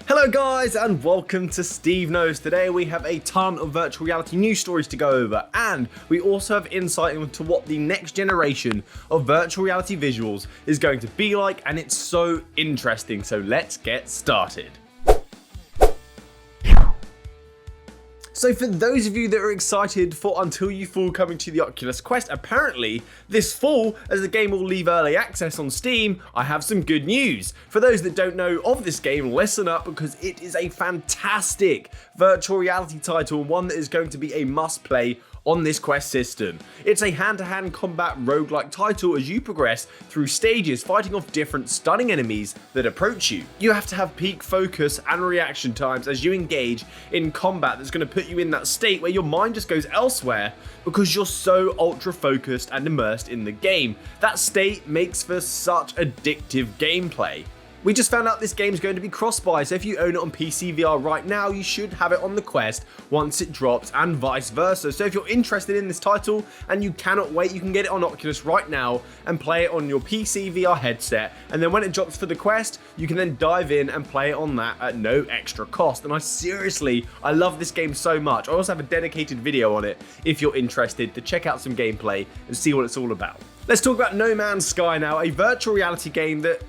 Hello guys and welcome to SteveKnows. Today we have a ton of virtual reality news stories to go over, and we also have insight into what the next generation of virtual reality visuals is going to be like, and it's so interesting, so let's get started. So for those of you that are excited for Until You Fall coming to the Oculus Quest, apparently this fall, as the game will leave early access on Steam, I have some good news. For those that don't know of this game, listen up because it is a fantastic virtual reality title, one that is going to be a must-play on this Quest system. It's a hand-to-hand combat roguelike title as you progress through stages, fighting off different stunning enemies that approach you. You have to have peak focus and reaction times as you engage in combat that's going to put you in that state where your mind just goes elsewhere because you're so ultra focused and immersed in the game. That state makes for such addictive gameplay. We just found out this game is going to be cross-buy, so if you own it on PC VR right now, you should have it on the Quest once it drops, and vice versa. So if you're interested in this title and you cannot wait, you can get it on Oculus right now and play it on your PC VR headset, and then when it drops for the Quest, you can then dive in and play it on that at no extra cost. And I love this game so much. I also have a dedicated video on it if you're interested to check out some gameplay and see what it's all about. Let's talk about No Man's Sky now, a virtual reality game that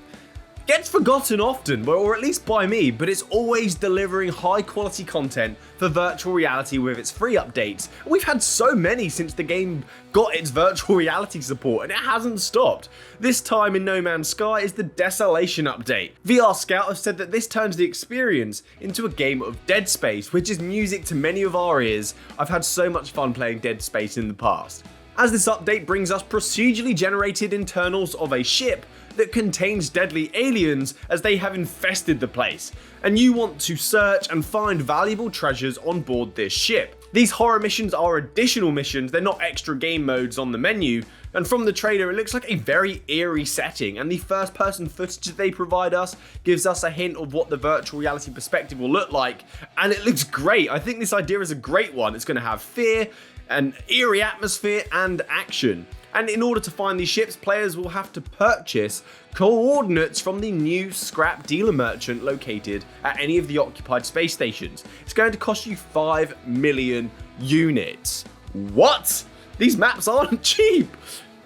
gets forgotten often, or at least by me, but it's always delivering high quality content for virtual reality with its free updates. We've had so many since the game got its virtual reality support, and it hasn't stopped. This time in No Man's Sky is the Desolation update. VR Scout have said that this turns the experience into a game of Dead Space, which is music to many of our ears. I've had so much fun playing Dead Space in the past. As this update brings us procedurally generated internals of a ship that contains deadly aliens as they have infested the place, and you want to search and find valuable treasures on board this ship. These horror missions are additional missions, they're not extra game modes on the menu, and from the trailer it looks like a very eerie setting, and the first person footage that they provide us gives us a hint of what the virtual reality perspective will look like, and it looks great. I think this idea is a great one. It's going to have fear, an eerie atmosphere, and action. And in order to find these ships, players will have to purchase coordinates from the new scrap dealer merchant located at any of the occupied space stations. It's going to cost you 5 million units. What? These maps aren't cheap!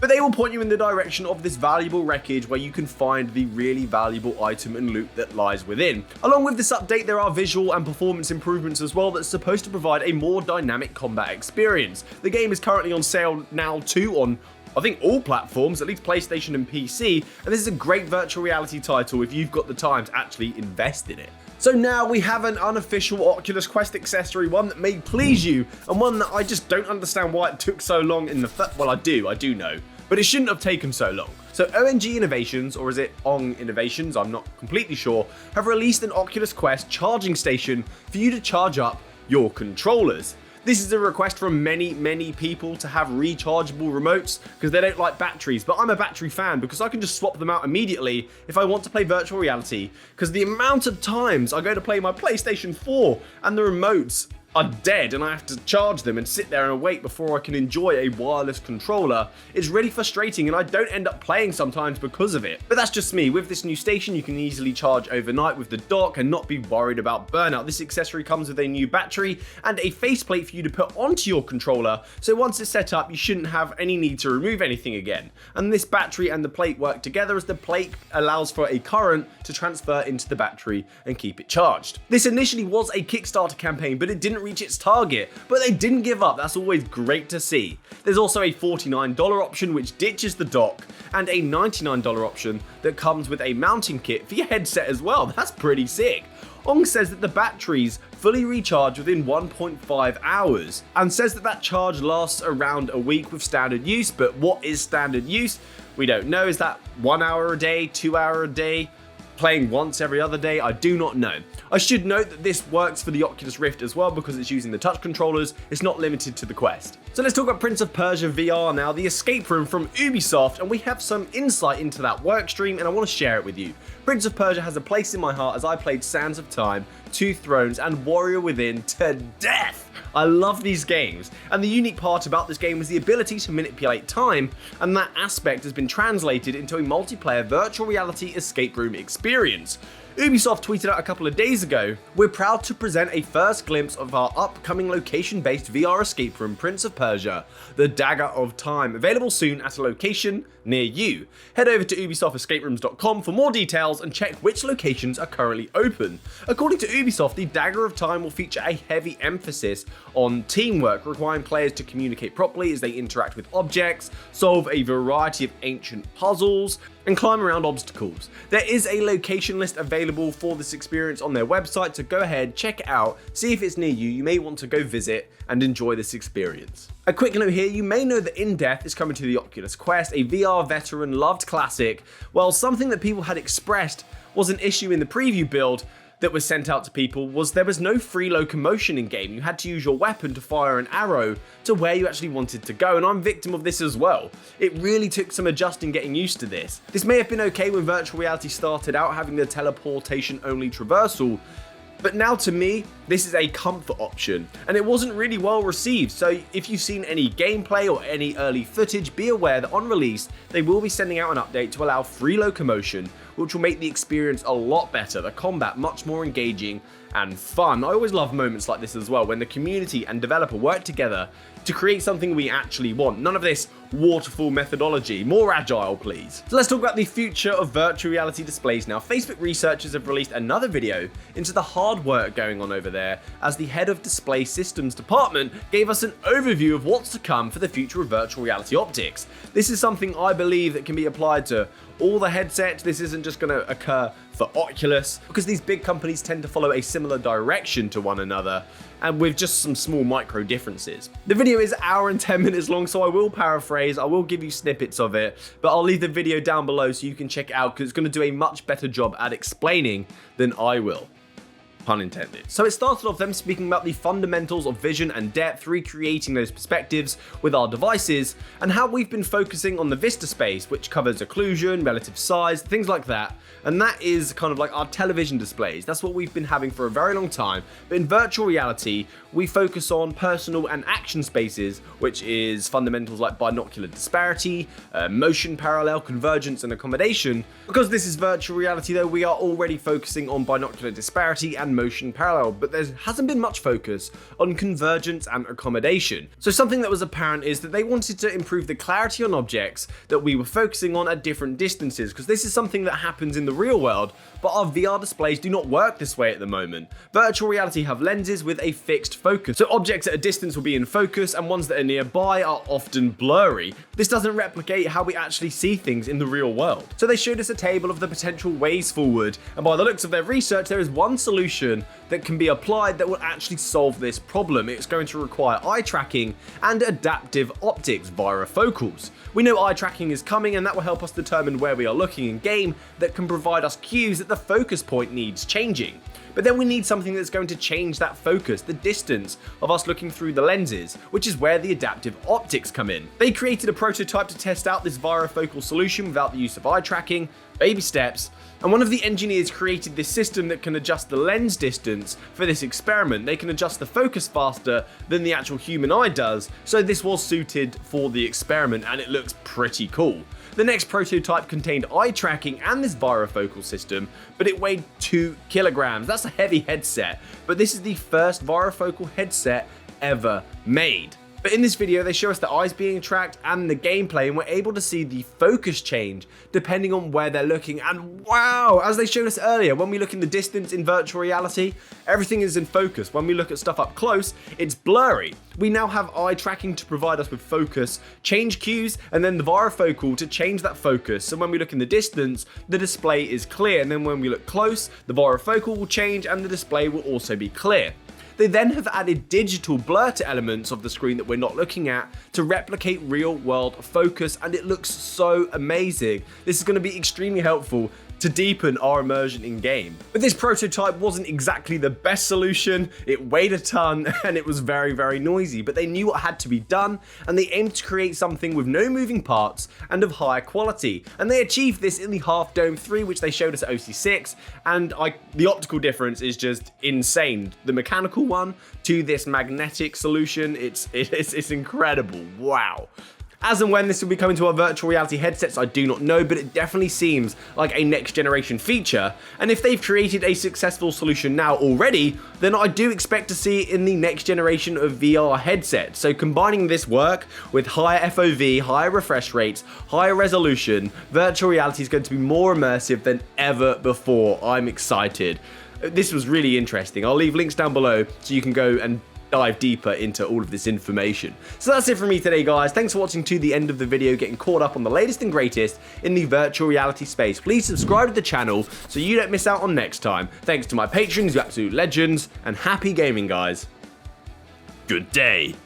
But they will point you in the direction of this valuable wreckage where you can find the really valuable item and loot that lies within. Along with this update, there are visual and performance improvements as well that's supposed to provide a more dynamic combat experience. The game is currently on sale now too on, I think, all platforms, at least PlayStation and PC, and this is a great virtual reality title if you've got the time to actually invest in it. So now we have an unofficial Oculus Quest accessory, one that may please you, and one that I just don't understand why it took so long in the well, I do know, but it shouldn't have taken so long. So ONG Innovations, or is it ONG Innovations, I'm not completely sure, have released an Oculus Quest charging station for you to charge up your controllers. This is a request from many people to have rechargeable remotes because they don't like batteries, but I'm a battery fan because I can just swap them out immediately if I want to play virtual reality, because the amount of times I go to play my PlayStation 4 and the remotes are dead and I have to charge them and sit there and wait before I can enjoy a wireless controller. It's really frustrating and I don't end up playing sometimes because of it. But that's just me. With this new station, you can easily charge overnight with the dock and not be worried about burnout. This accessory comes with a new battery and a faceplate for you to put onto your controller, so once it's set up, you shouldn't have any need to remove anything again. And this battery and the plate work together as the plate allows for a current to transfer into the battery and keep it charged. This initially was a Kickstarter campaign, but it didn't reach its target, but they didn't give up. That's always great to see. There's also a $49 option which ditches the dock, and a $99 option that comes with a mounting kit for your headset as well. That's pretty sick. Ong says that the batteries fully recharge within 1.5 hours, and says that that charge lasts around a week with standard use, but what is standard use? We don't know. Is that 1 hour a day, 2 hour a day? Playing once every other day? I do not know. I should note that this works for the Oculus Rift as well because it's using the touch controllers. It's not limited to the Quest. So let's talk about Prince of Persia VR now, the escape room from Ubisoft, and we have some insight into that workstream and I want to share it with you. Prince of Persia has a place in my heart as I played Sands of Time, Two Thrones and Warrior Within to death. I love these games, and the unique part about this game was the ability to manipulate time, and that aspect has been translated into a multiplayer virtual reality escape room experience. Ubisoft tweeted out a couple of days ago, "We're proud to present a first glimpse of our upcoming location-based VR escape room, Prince of Persia, The Dagger of Time, available soon at a location near you." Head over to ubisoftscaperooms.com for more details and check which locations are currently open. According to Ubisoft, The Dagger of Time will feature a heavy emphasis on teamwork, requiring players to communicate properly as they interact with objects, solve a variety of ancient puzzles, and climb around obstacles. There is a location list available for this experience on their website, so go ahead, check it out, see if it's near you. You may want to go visit and enjoy this experience. A quick note here, you may know that InDeath is coming to the Oculus Quest, a VR veteran loved classic. Well, something that people had expressed was an issue in the preview build that was sent out to people was there was no free locomotion in game. You had to use your weapon to fire an arrow to where you actually wanted to go, and I'm victim of this as well. It really took some adjusting getting used to this. This may have been okay when virtual reality started out having the teleportation only traversal, but now to me, this is a comfort option, and it wasn't really well received. So if you've seen any gameplay or any early footage, be aware that on release, they will be sending out an update to allow free locomotion, which will make the experience a lot better, the combat much more engaging and fun. I always love moments like this as well, when the community and developer work together to create something we actually want. None of this waterfall methodology. More agile, please. So let's talk about the future of virtual reality displays now. Facebook researchers have released another video into the hard work going on over there, as the head of display systems department gave us an overview of what's to come for the future of virtual reality optics. This is something I believe that can be applied to all the headsets. This isn't just going to occur for Oculus, because these big companies tend to follow a similar direction to one another, and with just some small micro differences. The video is 1 hour and 10 minutes long, so I will paraphrase, I will give you snippets of it, but I'll leave the video down below so you can check it out, because it's going to do a much better job at explaining than I will. Pun intended. So it started off them speaking about the fundamentals of vision and depth, recreating those perspectives with our devices, and how we've been focusing on the vista space, which covers occlusion, relative size, things like that. And that is kind of like our television displays. That's what we've been having for a very long time. But in virtual reality, we focus on personal and action spaces, which is fundamentals like binocular disparity, motion parallel, convergence, and accommodation. Because this is virtual reality though, we are already focusing on binocular disparity and motion parallel, but there hasn't been much focus on convergence and accommodation. So something that was apparent is that they wanted to improve the clarity on objects that we were focusing on at different distances, because this is something that happens in the real world, but our VR displays do not work this way at the moment. Virtual reality have lenses with a fixed focus, so objects at a distance will be in focus and ones that are nearby are often blurry. This doesn't replicate how we actually see things in the real world. So they showed us a table of the potential ways forward, and by the looks of their research, there is one solution that can be applied that will actually solve this problem. It's going to require eye tracking and adaptive optics, Varifocals. We know eye tracking is coming, and that will help us determine where we are looking in game that can provide us cues that the focus point needs changing. But then we need something that's going to change that focus, the distance of us looking through the lenses, which is where the adaptive optics come in. They created a prototype to test out this varifocal solution without the use of eye tracking, baby steps, and one of the engineers created this system that can adjust the lens distance for this experiment. They can adjust the focus faster than the actual human eye does, so this was suited for the experiment, and it looks pretty cool. The next prototype contained eye tracking and this varifocal system, but it weighed 2 kilograms. That's a heavy headset, but this is the first varifocal headset ever made. But in this video, they show us the eyes being tracked and the gameplay, and we're able to see the focus change depending on where they're looking. And wow, as they showed us earlier, when we look in the distance in virtual reality, everything is in focus. When we look at stuff up close, it's blurry. We now have eye tracking to provide us with focus, change cues, and then the varifocal to change that focus. So when we look in the distance, the display is clear, and then when we look close, the varifocal will change and the display will also be clear. They then have added digital blur to elements of the screen that we're not looking at to replicate real world focus, and it looks so amazing. This is going to be extremely helpful to deepen our immersion in game. But this prototype wasn't exactly the best solution. It weighed a ton and it was very, very noisy, but they knew what had to be done, and they aimed to create something with no moving parts and of higher quality. And they achieved this in the Half Dome 3, which they showed us at OC6, and the optical difference is just insane. The mechanical one to this magnetic solution, it's incredible. Wow. As and when this will be coming to our virtual reality headsets, I do not know, but it definitely seems like a next generation feature. And if they've created a successful solution now already, then I do expect to see it in the next generation of VR headsets. So combining this work with higher FOV, higher refresh rates, higher resolution, virtual reality is going to be more immersive than ever before. I'm excited. This was really interesting. I'll leave links down below so you can go and dive deeper into all of this information. So that's it from me today, guys. Thanks for watching to the end of the video, getting caught up on the latest and greatest in the virtual reality space. Please subscribe to the channel so you don't miss out on next time. Thanks to my patrons, you absolute legends, and happy gaming, guys. Good day.